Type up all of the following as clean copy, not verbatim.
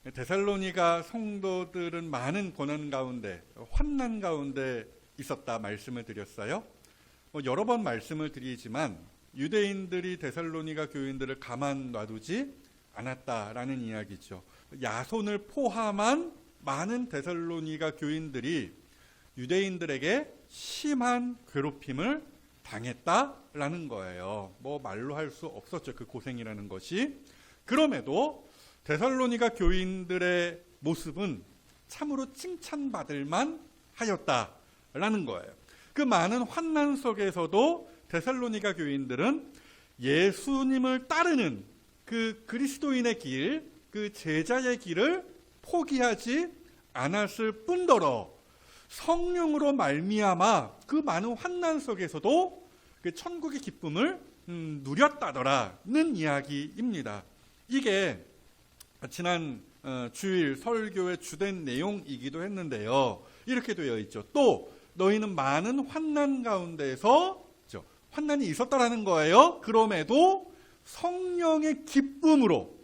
데살로니가 성도들은 많은 고난 가운데, 환난 가운데 있었다 말씀을 드렸어요. 여러 번 말씀을 드리지만 유대인들이 데살로니가 교인들을 가만 놔두지 않았다라는 이야기죠. 야손을 포함한 많은 데살로니가 교인들이 유대인들에게 심한 괴롭힘을 당했다라는 거예요. 말로 할 수 없었죠. 그 고생이라는 것이. 그럼에도 데살로니가 교인들의 모습은 참으로 칭찬받을 만 하였다라는 거예요. 그 많은 환난 속에서도 데살로니가 교인들은 예수님을 따르는 그 그리스도인의 길, 그 제자의 길을 포기하지 않았을 뿐더러 성령으로 말미암아 그 많은 환난 속에서도 그 천국의 기쁨을 누렸다더라는 이야기입니다. 이게 지난 주일 설교의 주된 내용이기도 했는데요. 이렇게 되어 있죠. 또 너희는 많은 환난 가운데서 환난이 있었다라는 거예요. 그럼에도 성령의 기쁨으로,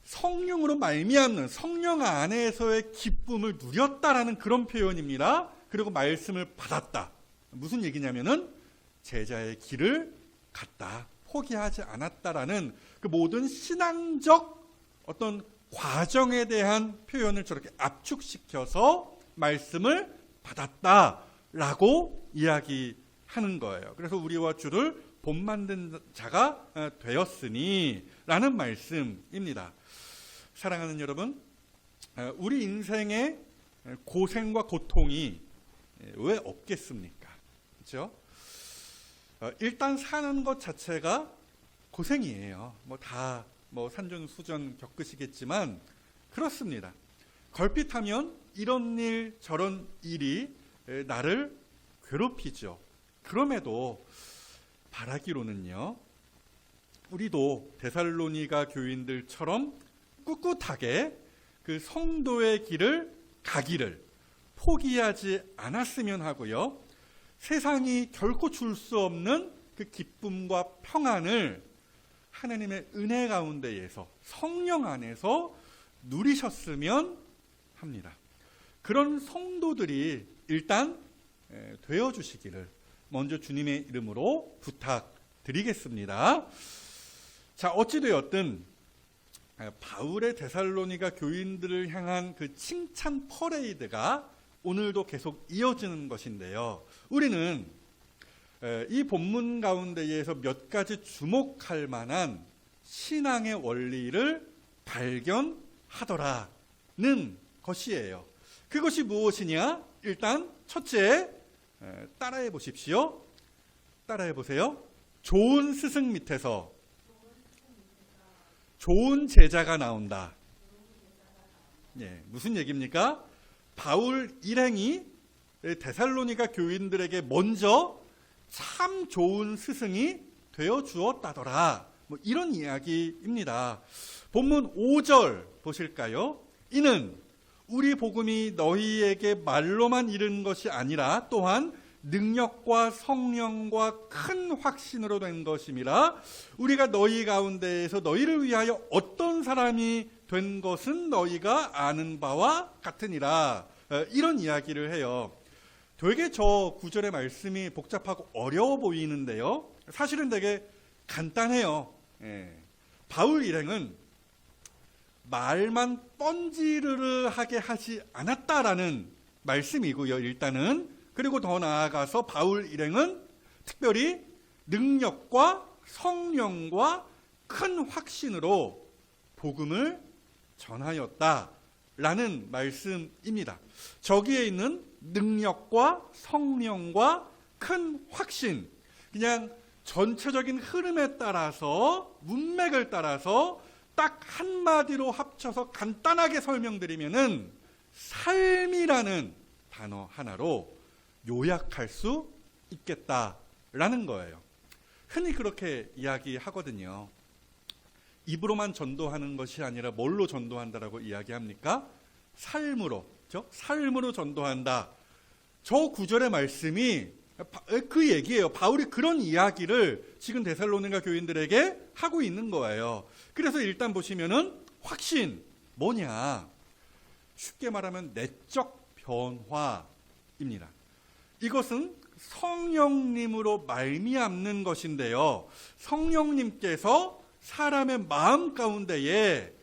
성령으로 말미암는 성령 안에서의 기쁨을 누렸다라는 그런 표현입니다. 그리고 말씀을 받았다. 무슨 얘기냐면은 제자의 길을 갔다, 포기하지 않았다라는 그 모든 신앙적 어떤 과정에 대한 표현을 저렇게 압축시켜서 말씀을 받았다라고 이야기하는 거예요. 그래서 우리와 주를 본 만든 자가 되었으니 라는 말씀입니다. 사랑하는 여러분, 우리 인생에 고생과 고통이 왜 없겠습니까? 그렇죠? 일단 사는 것 자체가 고생이에요. 다 산전수전 겪으시겠지만 그렇습니다. 걸핏하면 이런 일 저런 일이 나를 괴롭히죠. 그럼에도 바라기로는요, 우리도 데살로니가 교인들처럼 꿋꿋하게 그 성도의 길을 가기를 포기하지 않았으면 하고요, 세상이 결코 줄 수 없는 그 기쁨과 평안을 하나님의 은혜 가운데에서 성령 안에서 누리셨으면 합니다. 그런 성도들이 일단 되어주시기를 먼저 주님의 이름으로 부탁드리겠습니다. 자, 어찌되었든 바울의 데살로니가 교인들을 향한 그 칭찬 퍼레이드가 오늘도 계속 이어지는 것인데요. 우리는 이 본문 가운데에서 몇 가지 주목할 만한 신앙의 원리를 발견하더라는 것이에요. 그것이 무엇이냐? 일단 첫째, 따라해 보십시오. 따라해 보세요. 좋은 스승 밑에서 좋은 제자가 나온다. 무슨 얘기입니까? 바울 일행이 데살로니가 교인들에게 먼저 참 좋은 스승이 되어 주었다더라. 이런 이야기입니다. 본문 5절 보실까요? 이는 우리 복음이 너희에게 말로만 이른 것이 아니라 또한 능력과 성령과 큰 확신으로 된 것임이라. 우리가 너희 가운데에서 너희를 위하여 어떤 사람이 된 것은 너희가 아는 바와 같으니라. 이런 이야기를 해요. 되게 저 구절의 말씀이 복잡하고 어려워 보이는데요, 사실은 되게 간단해요. 바울 일행은 말만 뻔지르르하게 하지 않았다라는 말씀이고요, 일단은. 그리고 더 나아가서 바울 일행은 특별히 능력과 성령과 큰 확신으로 복음을 전하였다라는 말씀입니다. 저기에 있는 능력과 성령과 큰 확신, 그냥 전체적인 흐름에 따라서, 문맥을 따라서 딱 한마디로 합쳐서 간단하게 설명드리면은 삶이라는 단어 하나로 요약할 수 있겠다라는 거예요. 흔히 그렇게 이야기하거든요. 입으로만 전도하는 것이 아니라 뭘로 전도한다라고 이야기합니까? 삶으로, 그렇죠? 삶으로 전도한다. 저 구절의 말씀이 그 얘기예요. 바울이 그런 이야기를 지금 데살로니가 교인들에게 하고 있는 거예요. 그래서 일단 보시면은 확신, 뭐냐? 쉽게 말하면 내적 변화입니다. 이것은 성령님으로 말미암는 것인데요. 성령님께서 사람의 마음 가운데에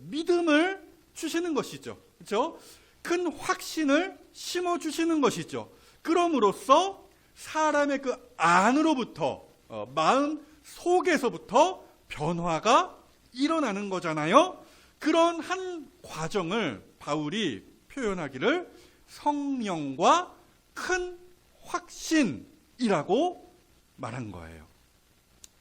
믿음을 주시는 것이죠. 그렇죠? 큰 확신을 심어 주시는 것이죠. 그럼으로써 사람의 그 안으로부터 마음 속에서부터 변화가 일어나는 거잖아요. 그런 한 과정을 바울이 표현하기를 성령과 큰 확신이라고 말한 거예요.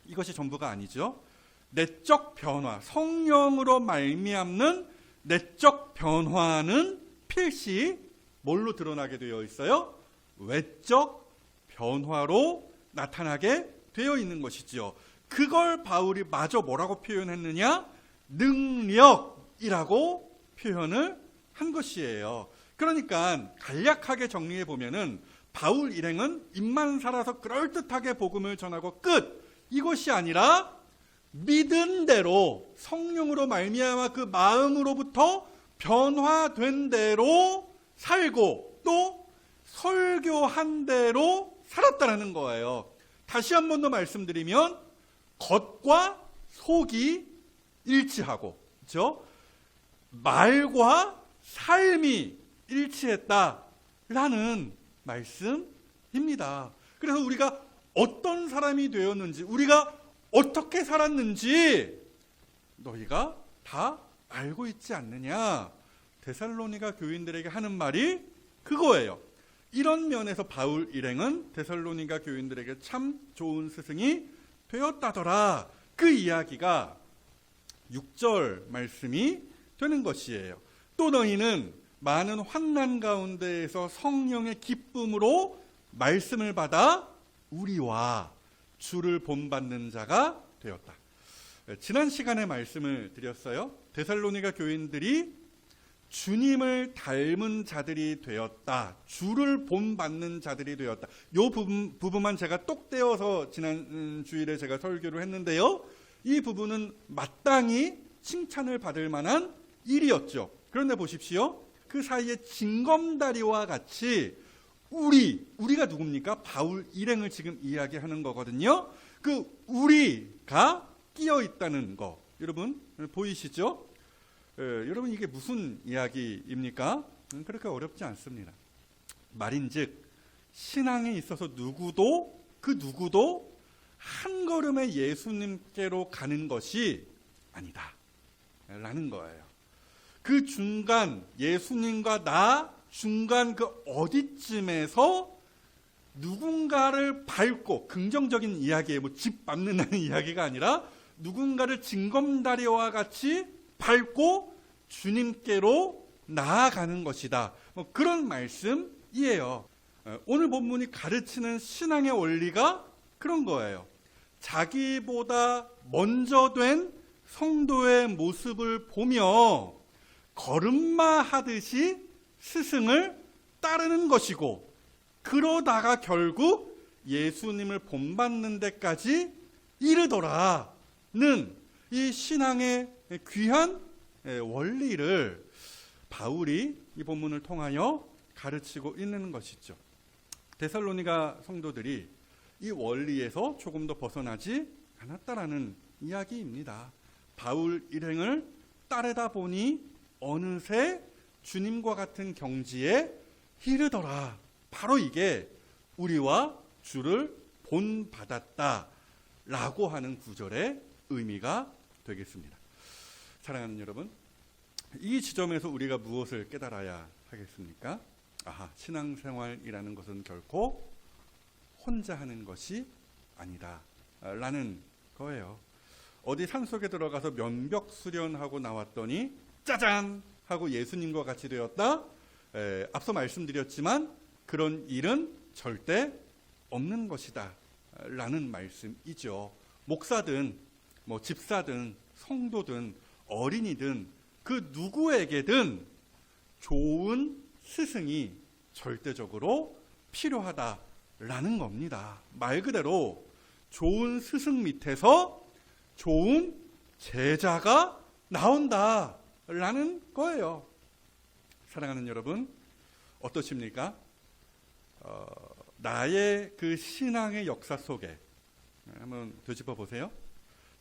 이것이 전부가 아니죠. 내적 변화, 성령으로 말미암는 내적 변화는 필시 뭘로 드러나게 되어 있어요? 외적 변화로 나타나게 되어 있는 것이죠. 그걸 바울이 마저 뭐라고 표현했느냐? 능력이라고 표현을 한 것이에요. 그러니까 간략하게 정리해 보면은 바울 일행은 입만 살아서 그럴듯하게 복음을 전하고 끝! 이것이 아니라 믿은 대로 성령으로 말미암아 그 마음으로부터 변화된 대로 살고 또 설교한 대로 살았다라는 거예요. 다시 한 번 더 말씀드리면 겉과 속이 일치하고, 그렇죠? 말과 삶이 일치했다라는 말씀입니다. 그래서 우리가 어떤 사람이 되었는지, 우리가 어떻게 살았는지 너희가 다 알고 있지 않느냐. 데살로니가 교인들에게 하는 말이 그거예요. 이런 면에서 바울 일행은 데살로니가 교인들에게 참 좋은 스승이 되었다더라. 그 이야기가 6절 말씀이 되는 것이에요. 또 너희는 많은 환난 가운데에서 성령의 기쁨으로 말씀을 받아 우리와 주를 본받는 자가 되었다. 지난 시간에 말씀을 드렸어요. 데살로니가 교인들이 주님을 닮은 자들이 되었다. 주를 본받는 자들이 되었다. 이 부분만 제가 똑 떼어서 지난 주일에 제가 설교를 했는데요. 이 부분은 마땅히 칭찬을 받을 만한 일이었죠. 그런데 보십시오. 그 사이에 징검다리와 같이 우리가 누굽니까? 바울 일행을 지금 이야기하는 거거든요. 그 우리가 끼어 있다는 거 여러분 보이시죠? 여러분 이게 무슨 이야기입니까? 그렇게 어렵지 않습니다. 말인즉 신앙에 있어서 누구도 한 걸음에 예수님께로 가는 것이 아니다 라는 거예요. 그 중간 예수님과 나 중간 그 어디쯤에서 누군가를 밟고, 긍정적인 이야기에 뭐 집 밟는다는 이야기가 아니라 누군가를 징검다리와 같이 밟고 주님께로 나아가는 것이다. 뭐 그런 말씀이에요. 오늘 본문이 가르치는 신앙의 원리가 그런 거예요. 자기보다 먼저 된 성도의 모습을 보며 걸음마하듯이 스승을 따르는 것이고, 그러다가 결국 예수님을 본받는 데까지 이르더라는 이 신앙의 귀한 원리를 바울이 이 본문을 통하여 가르치고 있는 것이죠. 데살로니가 성도들이 이 원리에서 조금 더 벗어나지 않았다라는 이야기입니다. 바울 일행을 따르다 보니 어느새 주님과 같은 경지에 이르더라. 바로 이게 우리와 주를 본받았다라고 하는 구절의 의미가 되겠습니다. 사랑하는 여러분, 이 지점에서 우리가 무엇을 깨달아야 하겠습니까? 신앙생활이라는 것은 결코 혼자 하는 것이 아니다 라는 거예요. 어디 산속에 들어가서 면벽 수련하고 나왔더니 짜잔 하고 예수님과 같이 되었다. 앞서 말씀드렸지만 그런 일은 절대 없는 것이다 라는 말씀이죠. 목사든 뭐 집사든 성도든 어린이든 그 누구에게든 좋은 스승이 절대적으로 필요하다라는 겁니다. 말 그대로 좋은 스승 밑에서 좋은 제자가 나온다라는 라는 거예요. 사랑하는 여러분, 어떠십니까? 나의 그 신앙의 역사 속에 한번 되짚어 보세요.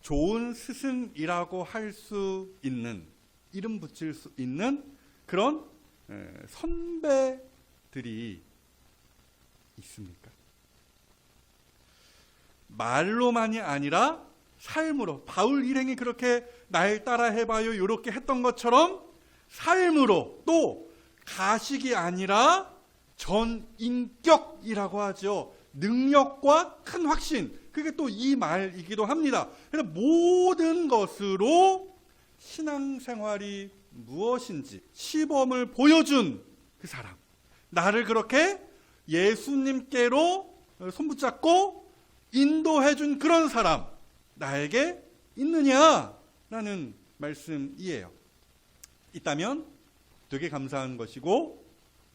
좋은 스승이라고 할 수 있는, 이름 붙일 수 있는 그런 선배들이 있습니까? 말로만이 아니라 삶으로, 바울 일행이 그렇게 날 따라 해봐요 이렇게 했던 것처럼 삶으로, 또 가식이 아니라 전인격이라고 하죠. 능력과 큰 확신, 그게 또 이 말이기도 합니다. 그래서 모든 것으로 신앙생활이 무엇인지 시범을 보여준 그 사람, 나를 그렇게 예수님께로 손붙잡고 인도해준 그런 사람, 나에게 있느냐라는 말씀이에요. 있다면 되게 감사한 것이고,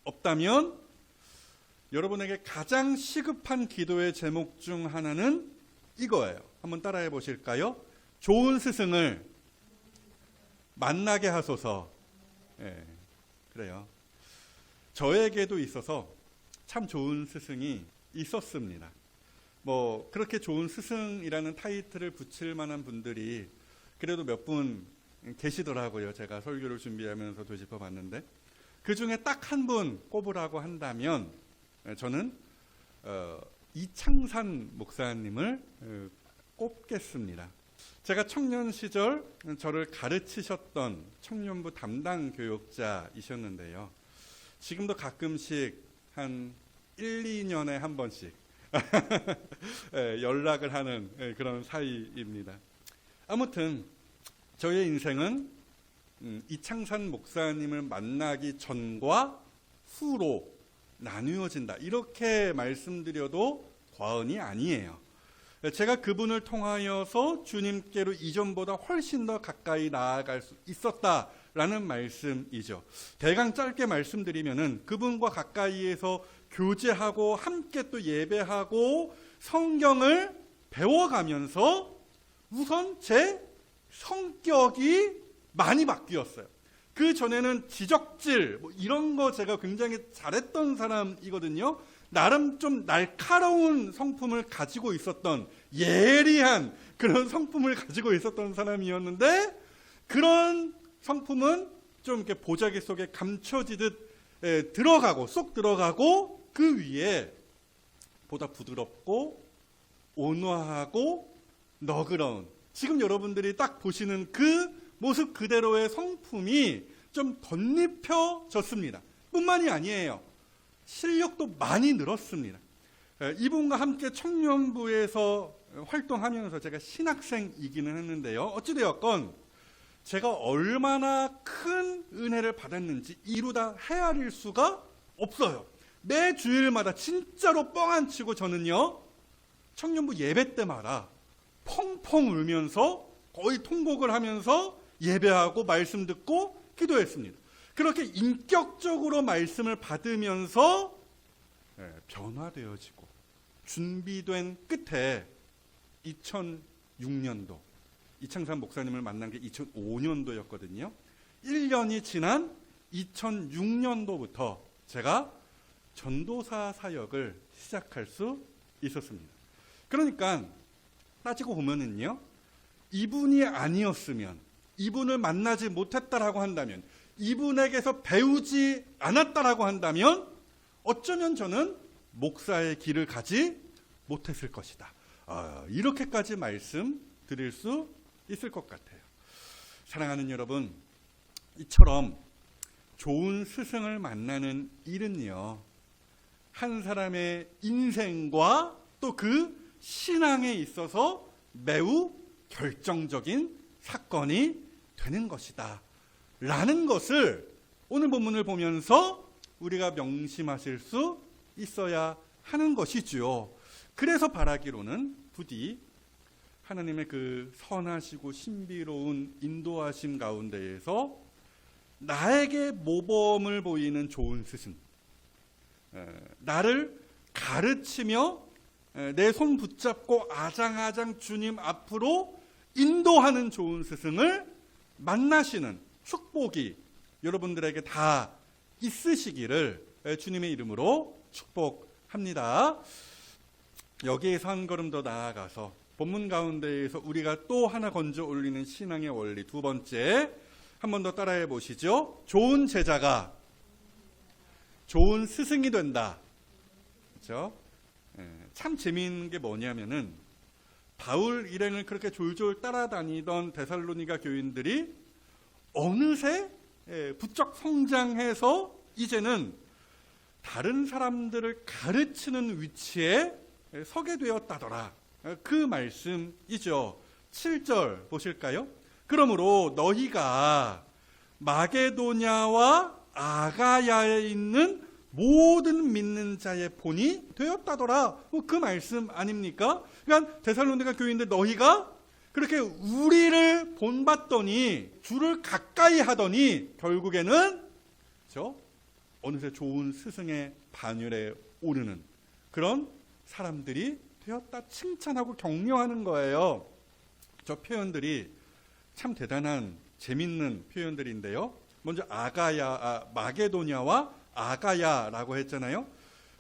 없다면 여러분에게 가장 시급한 기도의 제목 중 하나는 이거예요. 한번 따라해 보실까요? 좋은 스승을 만나게 하소서. 그래요. 저에게도 있어서 참 좋은 스승이 있었습니다. 뭐 그렇게 좋은 스승이라는 타이틀을 붙일 만한 분들이 그래도 몇 분 계시더라고요. 제가 설교를 준비하면서 되짚어 봤는데, 그 중에 딱 한 분 꼽으라고 한다면 저는 이창산 목사님을 꼽겠습니다. 제가 청년 시절 저를 가르치셨던 청년부 담당 교육자이셨는데요. 지금도 가끔씩 한 1, 2년에 한 번씩 연락을 하는 그런 사이입니다. 아무튼 저의 인생은 이창산 목사님을 만나기 전과 후로 나누어진다, 이렇게 말씀드려도 과언이 아니에요. 제가 그분을 통하여서 주님께로 이전보다 훨씬 더 가까이 나아갈 수 있었다라는 말씀이죠. 대강 짧게 말씀드리면은 그분과 가까이에서 교제하고 함께 또 예배하고 성경을 배워가면서 우선 제 성격이 많이 바뀌었어요. 그 전에는 지적질 이런 거 제가 굉장히 잘했던 사람이거든요. 나름 좀 날카로운 성품을 가지고 있었던, 예리한 그런 성품을 가지고 있었던 사람이었는데, 그런 성품은 좀 이렇게 보자기 속에 감춰지듯 들어가고 쏙 들어가고, 그 위에 보다 부드럽고 온화하고 너그러운, 지금 여러분들이 딱 보시는 그 모습 그대로의 성품이 좀 덧입혀졌습니다. 뿐만이 아니에요. 실력도 많이 늘었습니다. 이분과 함께 청년부에서 활동하면서 제가 신학생이기는 했는데요. 어찌되었건 제가 얼마나 큰 은혜를 받았는지 이루다 헤아릴 수가 없어요. 매 주일마다 진짜로 뻥 안 치고 저는요, 청년부 예배 때마다 펑펑 울면서 거의 통곡을 하면서 예배하고 말씀 듣고 기도했습니다. 그렇게 인격적으로 말씀을 받으면서 변화되어지고 준비된 끝에 2006년도 이창산 목사님을 만난 게 2005년도였거든요. 1년이 지난 2006년도부터 제가 전도사 사역을 시작할 수 있었습니다. 그러니까 따지고 보면은요, 이분이 아니었으면, 이분을 만나지 못했다라고 한다면, 이분에게서 배우지 않았다라고 한다면 어쩌면 저는 목사의 길을 가지 못했을 것이다. 이렇게까지 말씀드릴 수 있을 것 같아요. 사랑하는 여러분, 이처럼 좋은 스승을 만나는 일은요, 한 사람의 인생과 또 그 신앙에 있어서 매우 결정적인 사건이 되는 것이다 라는 것을 오늘 본문을 보면서 우리가 명심하실 수 있어야 하는 것이지요. 그래서 바라기로는 부디 하나님의 그 선하시고 신비로운 인도하심 가운데에서 나에게 모범을 보이는 좋은 스승, 나를 가르치며 내 손 붙잡고 아장아장 주님 앞으로 인도하는 좋은 스승을 만나시는 축복이 여러분들에게 다 있으시기를 주님의 이름으로 축복합니다. 여기에서 한 걸음 더 나아가서 본문 가운데에서 우리가 또 하나 건져 올리는 신앙의 원리 두 번째, 한 번 더 따라해 보시죠. 좋은 제자가 좋은 스승이 된다. 그렇죠? 참 재미있는 게 뭐냐면은 바울 일행을 그렇게 졸졸 따라다니던 데살로니가 교인들이 어느새 부쩍 성장해서 이제는 다른 사람들을 가르치는 위치에 서게 되었다더라. 그 말씀이죠. 7절 보실까요? 그러므로 너희가 마게도냐와 아가야에 있는 모든 믿는 자의 본이 되었다더라. 그 말씀 아닙니까? 그러니까 데살로니가 교인들 너희가 그렇게 우리를 본받더니 주를 가까이 하더니 결국에는 그렇죠? 어느새 좋은 스승의 반열에 오르는 그런 사람들이 되었다 칭찬하고 격려하는 거예요. 저 표현들이 참 대단한 재밌는 표현들인데요. 먼저 마게도냐와 아가야라고 했잖아요.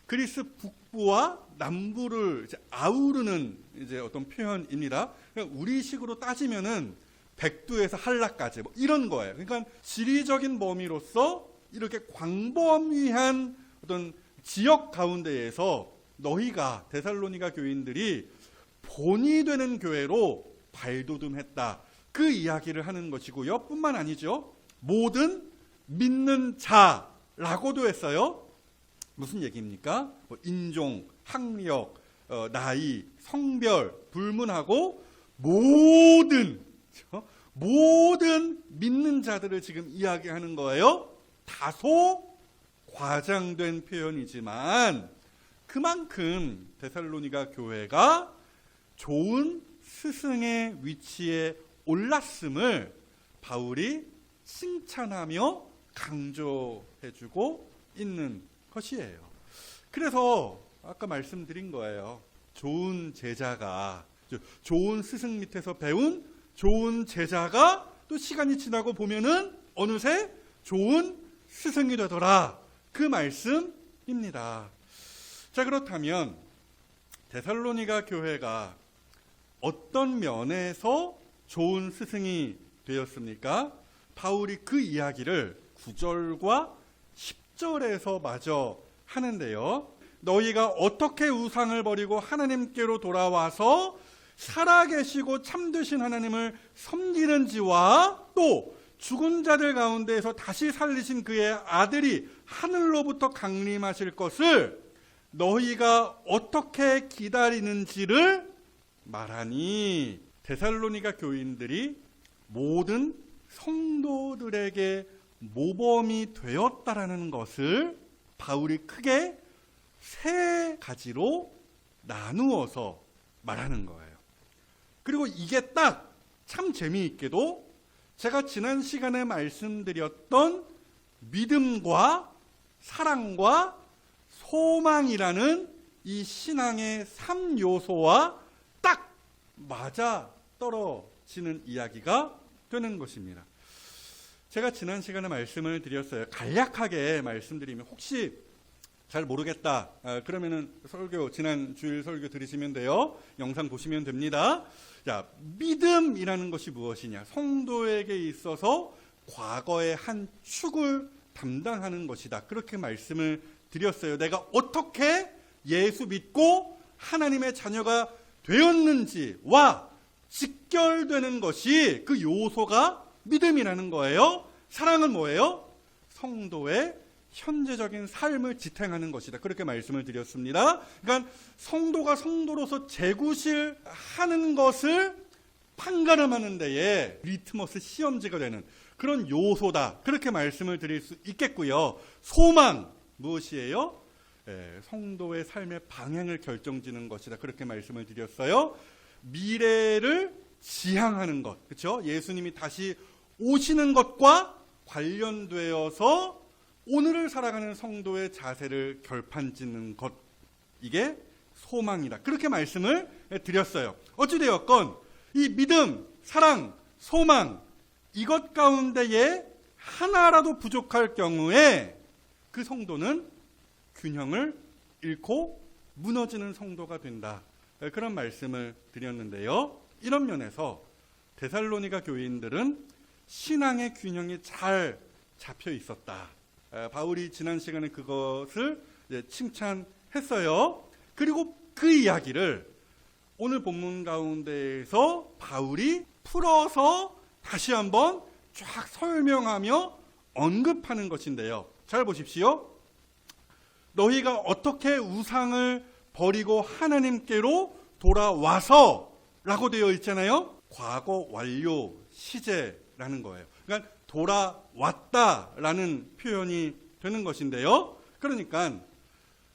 그리스 북부와 남부를 이제 아우르는 이제 어떤 표현입니다. 그러니까 우리식으로 따지면은 백두에서 한라까지 뭐 이런 거예요. 그러니까 지리적인 범위로서 이렇게 광범위한 어떤 지역 가운데에서 너희가 데살로니가 교인들이 본이 되는 교회로 발돋움했다. 그 이야기를 하는 것이고요. 뿐만 아니죠. 모든 믿는 자라고도 했어요. 무슨 얘기입니까? 인종, 학력, 나이, 성별 불문하고 모든 믿는 자들을 지금 이야기하는 거예요. 다소 과장된 표현이지만 그만큼 데살로니가 교회가 좋은 스승의 위치에 올랐음을 바울이 칭찬하며 강조해주고 있는 것이에요. 그래서 아까 말씀드린 거예요. 좋은 제자가, 좋은 스승 밑에서 배운 좋은 제자가 또 시간이 지나고 보면은 어느새 좋은 스승이 되더라. 그 말씀입니다. 자, 그렇다면 데살로니가 교회가 어떤 면에서 좋은 스승이 되었습니까? 바울이 그 이야기를 9절과 10절에서 마저 하는데요. 너희가 어떻게 우상을 버리고 하나님께로 돌아와서 살아계시고 참되신 하나님을 섬기는지와 또 죽은 자들 가운데에서 다시 살리신 그의 아들이 하늘로부터 강림하실 것을 너희가 어떻게 기다리는지를 말하니, 데살로니가 교인들이 모든 성도들에게 모범이 되었다라는 것을 바울이 크게 세 가지로 나누어서 말하는 거예요. 그리고 이게 딱 참 재미있게도 제가 지난 시간에 말씀드렸던 믿음과 사랑과 소망이라는 이 신앙의 3요소와 딱 맞아 떨어지는 이야기가 되는 것입니다. 제가 지난 시간에 말씀을 드렸어요. 간략하게 말씀드리면 혹시 잘 모르겠다 그러면은 설교, 지난 주일 설교 들으시면 돼요. 영상 보시면 됩니다. 자, 믿음이라는 것이 무엇이냐? 성도에게 있어서 과거의 한 축을 담당하는 것이다. 그렇게 말씀을 드렸어요. 내가 어떻게 예수 믿고 하나님의 자녀가 되었는지와 직결되는 것이 그 요소가 믿음이라는 거예요. 사랑은 뭐예요? 성도의 현재적인 삶을 지탱하는 것이다. 그렇게 말씀을 드렸습니다. 그러니까 성도가 성도로서 재구실하는 것을 판가름하는 데에 리트머스 시험지가 되는 그런 요소다. 그렇게 말씀을 드릴 수 있겠고요. 소망 무엇이에요? 성도의 삶의 방향을 결정지는 것이다. 그렇게 말씀을 드렸어요. 미래를 지향하는 것, 그렇죠? 예수님이 다시 오시는 것과 관련되어서 오늘을 살아가는 성도의 자세를 결판짓는 것, 이게 소망이다. 그렇게 말씀을 드렸어요. 어찌되었건 이 믿음, 사랑, 소망 이것 가운데에 하나라도 부족할 경우에 그 성도는 균형을 잃고 무너지는 성도가 된다. 그런 말씀을 드렸는데요. 이런 면에서 데살로니가 교인들은 신앙의 균형이 잘 잡혀 있었다. 바울이 지난 시간에 그것을 칭찬했어요. 그리고 그 이야기를 오늘 본문 가운데에서 바울이 풀어서 다시 한번 쫙 설명하며 언급하는 것인데요. 잘 보십시오. 너희가 어떻게 우상을 버리고 하나님께로 돌아와서 라고 되어 있잖아요. 과거 완료 시제라는 거예요. 그러니까 돌아왔다라는 표현이 되는 것인데요. 그러니까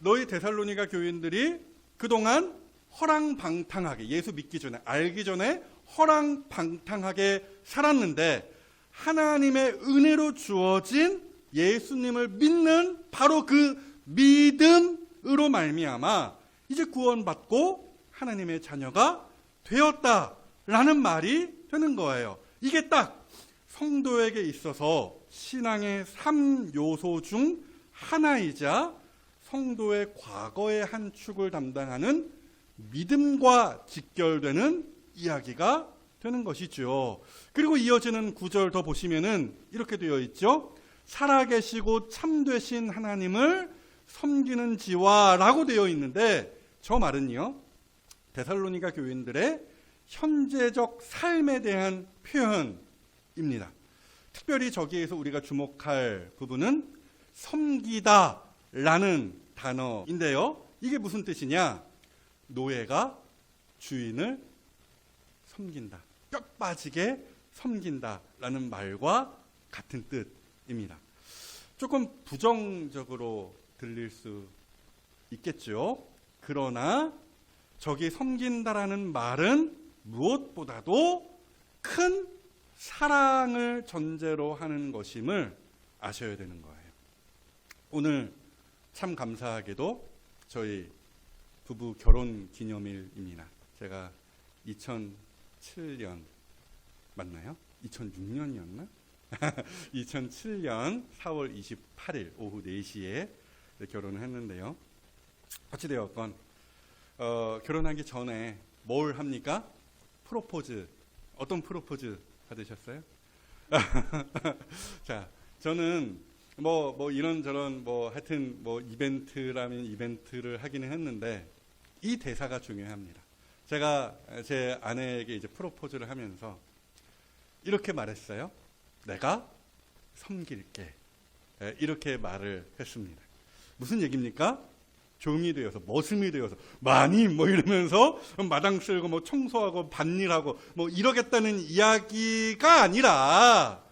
너희 데살로니가 교인들이 그동안 허랑방탕하게, 예수 믿기 전에, 알기 전에 허랑방탕하게 살았는데 하나님의 은혜로 주어진 예수님을 믿는 바로 그 믿음으로 말미암아 이제 구원받고 하나님의 자녀가 되었다라는 말이 되는 거예요. 이게 딱 성도에게 있어서 신앙의 3요소 중 하나이자 성도의 과거의 한 축을 담당하는 믿음과 직결되는 이야기가 되는 것이죠. 그리고 이어지는 구절 더 보시면은 이렇게 되어 있죠. 살아계시고 참되신 하나님을 섬기는 지와라고 되어 있는데 저 말은요. 데살로니가 교인들의 현재적 삶에 대한 표현입니다. 특별히 저기에서 우리가 주목할 부분은 섬기다라는 단어인데요. 이게 무슨 뜻이냐? 노예가 주인을 섬긴다. 뼈 빠지게 섬긴다라는 말과 같은 뜻입니다. 조금 부정적으로 들릴 수 있겠죠. 그러나 저기 섬긴다라는 말은 무엇보다도 큰 사랑을 전제로 하는 것임을 아셔야 되는 거예요. 오늘 참 감사하게도 저희 부부 결혼 기념일입니다. 제가 2007년 맞나요? 2006년이었나? 2007년 4월 28일 오후 4시에 결혼을 했는데요. 어찌되었건 결혼하기 전에 뭘 합니까? 프로포즈. 어떤 프로포즈 받으셨어요? 자, 저는 뭐 이런저런 하여튼 이벤트라면 이벤트를 하기는 했는데 이 대사가 중요합니다. 제가 제 아내에게 이제 프로포즈를 하면서 이렇게 말했어요. 내가 섬길게. 이렇게 말을 했습니다. 무슨 얘기입니까? 종이 되어서, 머슴이 되어서, 많이 이러면서 마당 쓸고 청소하고 밭일하고 이러겠다는 이야기가 아니라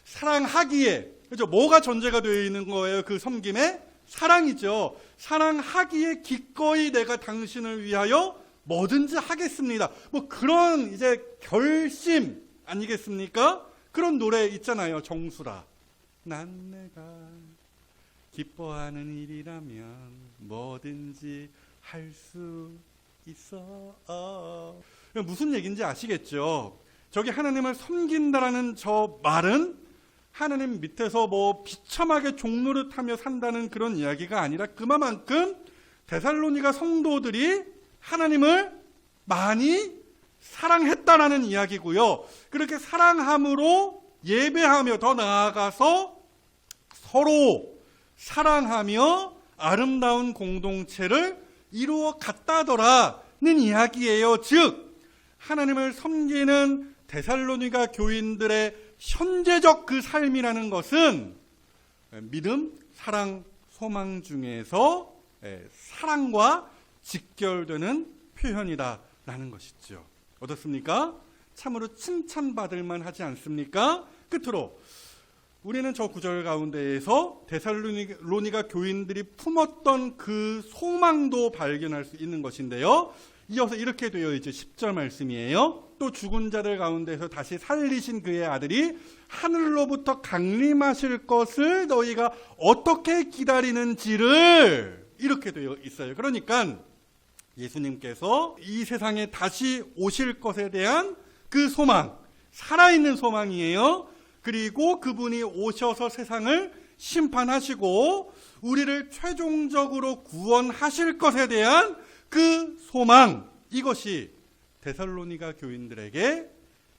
사랑하기에, 그죠? 뭐가 전제가 되어 있는 거예요? 그 섬김에? 사랑이죠. 사랑하기에 기꺼이 내가 당신을 위하여 뭐든지 하겠습니다. 그런 이제 결심 아니겠습니까? 그런 노래 있잖아요. 정수라. 난 내가 기뻐하는 일이라면 뭐든지 할 수 있어. 무슨 얘기인지 아시겠죠? 저기 하나님을 섬긴다라는 저 말은 하나님 밑에서 비참하게 종노릇하며 산다는 그런 이야기가 아니라 그만큼 데살로니가 성도들이 하나님을 많이 사랑했다라는 이야기고요. 그렇게 사랑함으로 예배하며 더 나아가서 서로 사랑하며 아름다운 공동체를 이루어 갔다더라는 이야기예요. 즉 하나님을 섬기는 데살로니가 교인들의 현재적 그 삶이라는 것은 믿음, 사랑, 소망 중에서 사랑과 직결되는 표현이다라는 것이죠. 어떻습니까? 참으로 칭찬받을 만하지 않습니까? 끝으로 우리는 저 구절 가운데에서 데살로니가 교인들이 품었던 그 소망도 발견할 수 있는 것인데요. 이어서 이렇게 되어 있죠. 10절 말씀이에요. 또 죽은 자들 가운데서 다시 살리신 그의 아들이 하늘로부터 강림하실 것을 너희가 어떻게 기다리는지를 이렇게 되어 있어요. 그러니까 예수님께서 이 세상에 다시 오실 것에 대한 그 소망, 살아있는 소망이에요. 그리고 그분이 오셔서 세상을 심판하시고 우리를 최종적으로 구원하실 것에 대한 그 소망, 이것이 데살로니가 교인들에게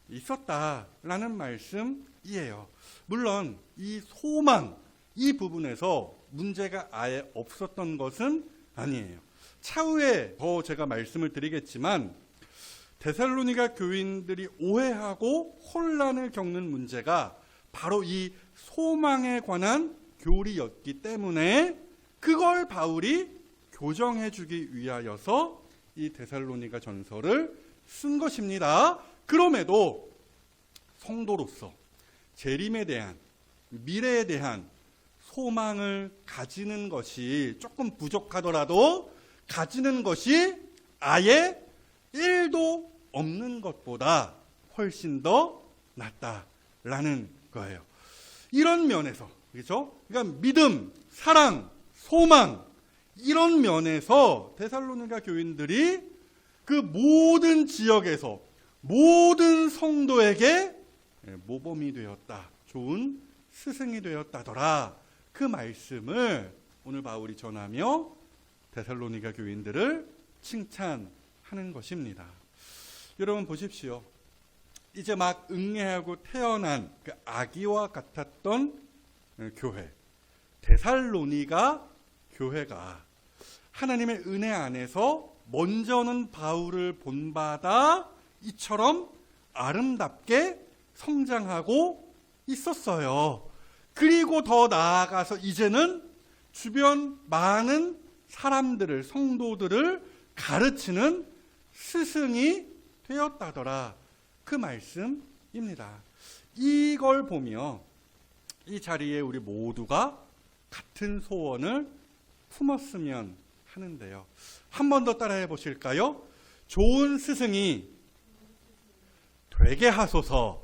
있었다라는 말씀이에요. 물론 이 소망, 이 부분에서 문제가 아예 없었던 것은 아니에요. 차후에 더 제가 말씀을 드리겠지만 데살로니가 교인들이 오해하고 혼란을 겪는 문제가 바로 이 소망에 관한 교리였기 때문에 그걸 바울이 교정해 주기 위하여서 이 데살로니가 전서를 쓴 것입니다. 그럼에도 성도로서 재림에 대한, 미래에 대한 소망을 가지는 것이 조금 부족하더라도 가지는 것이 아예 1도 없는 것보다 훨씬 더 낫다라는 거예요. 이런 면에서, 그렇죠? 그러니까 믿음, 사랑, 소망, 이런 면에서 데살로니가 교인들이 그 모든 지역에서 모든 성도에게 모범이 되었다, 좋은 스승이 되었다더라, 그 말씀을 오늘 바울이 전하며 데살로니가 교인들을 칭찬하는 것입니다. 여러분 보십시오. 이제 막 응애하고 태어난 그 아기와 같았던 교회, 데살로니가 교회가 하나님의 은혜 안에서 먼저는 바울을 본받아 이처럼 아름답게 성장하고 있었어요. 그리고 더 나아가서 이제는 주변 많은 사람들을, 성도들을 가르치는 스승이 되었다더라, 그 말씀입니다. 이걸 보며 이 자리에 우리 모두가 같은 소원을 품었으면 하는데요. 한 번 더 따라해 보실까요? 좋은 스승이 되게 하소서.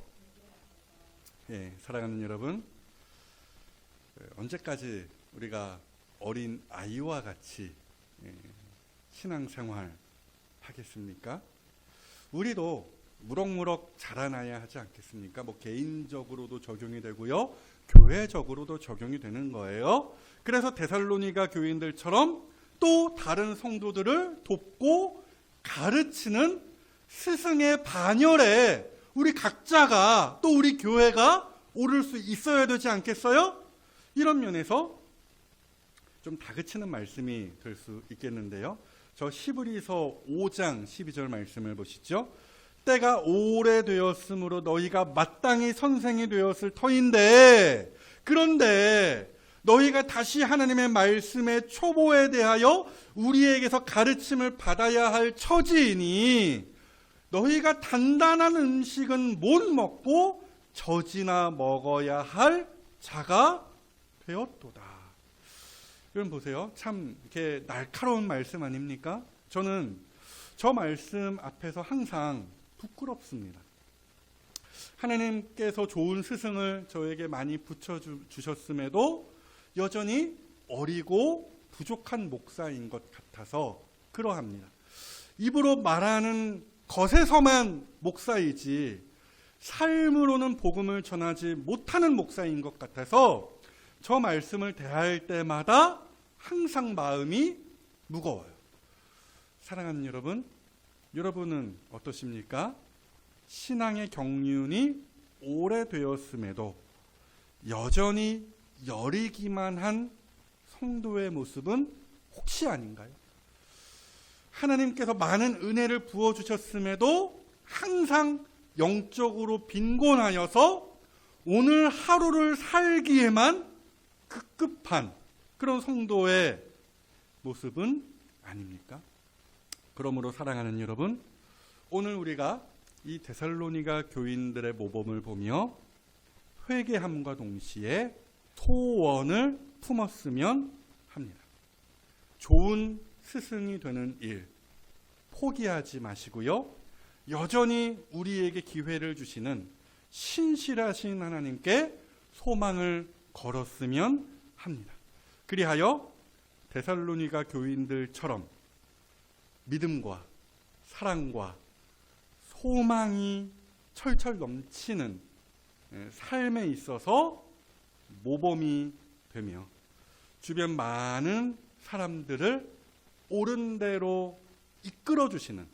예, 사랑하는 여러분, 언제까지 우리가 어린 아이와 같이 신앙생활 하겠습니까? 우리도 무럭무럭 자라나야 하지 않겠습니까? 뭐 개인적으로도 적용이 되고요, 교회적으로도 적용이 되는 거예요. 그래서 데살로니가 교인들처럼 또 다른 성도들을 돕고 가르치는 스승의 반열에 우리 각자가, 또 우리 교회가 오를 수 있어야 되지 않겠어요? 이런 면에서 좀 다그치는 말씀이 될 수 있겠는데요. 저 히브리서 5장 12절 말씀을 보시죠. 때가 오래되었으므로 너희가 마땅히 선생이 되었을 터인데, 그런데 너희가 다시 하나님의 말씀의 초보에 대하여 우리에게서 가르침을 받아야 할 처지이니 너희가 단단한 음식은 못 먹고 젖이나 먹어야 할 자가 되었도다. 여러분 보세요. 참 이렇게 날카로운 말씀 아닙니까? 저는 저 말씀 앞에서 항상 부끄럽습니다. 하나님께서 좋은 스승을 저에게 많이 붙여주셨음에도 여전히 어리고 부족한 목사인 것 같아서 그러합니다. 입으로 말하는 것에서만 목사이지 삶으로는 복음을 전하지 못하는 목사인 것 같아서 저 말씀을 대할 때마다 항상 마음이 무거워요. 사랑하는 여러분, 여러분은 어떠십니까? 신앙의 경륜이 오래되었음에도 여전히 여리기만 한 성도의 모습은 혹시 아닌가요? 하나님께서 많은 은혜를 부어주셨음에도 항상 영적으로 빈곤하여서 오늘 하루를 살기에만 급급한 그런 성도의 모습은 아닙니까? 그러므로 사랑하는 여러분, 오늘 우리가 이 데살로니가 교인들의 모범을 보며 회개함과 동시에 소원을 품었으면 합니다. 좋은 스승이 되는 일 포기하지 마시고요, 여전히 우리에게 기회를 주시는 신실하신 하나님께 소망을 걸었으면 합니다. 그리하여 데살로니가 교인들처럼 믿음과 사랑과 소망이 철철 넘치는 삶에 있어서 모범이 되며 주변 많은 사람들을 옳은 대로 이끌어 주시는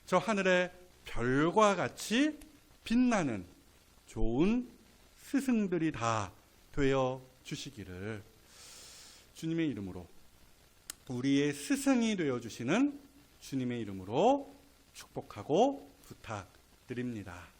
저 하늘의 별과 같이 빛나는 좋은 스승들이 다 되어 주시기를 주님의 이름으로, 우리의 스승이 되어 주시는 주님의 이름으로 축복하고 부탁드립니다.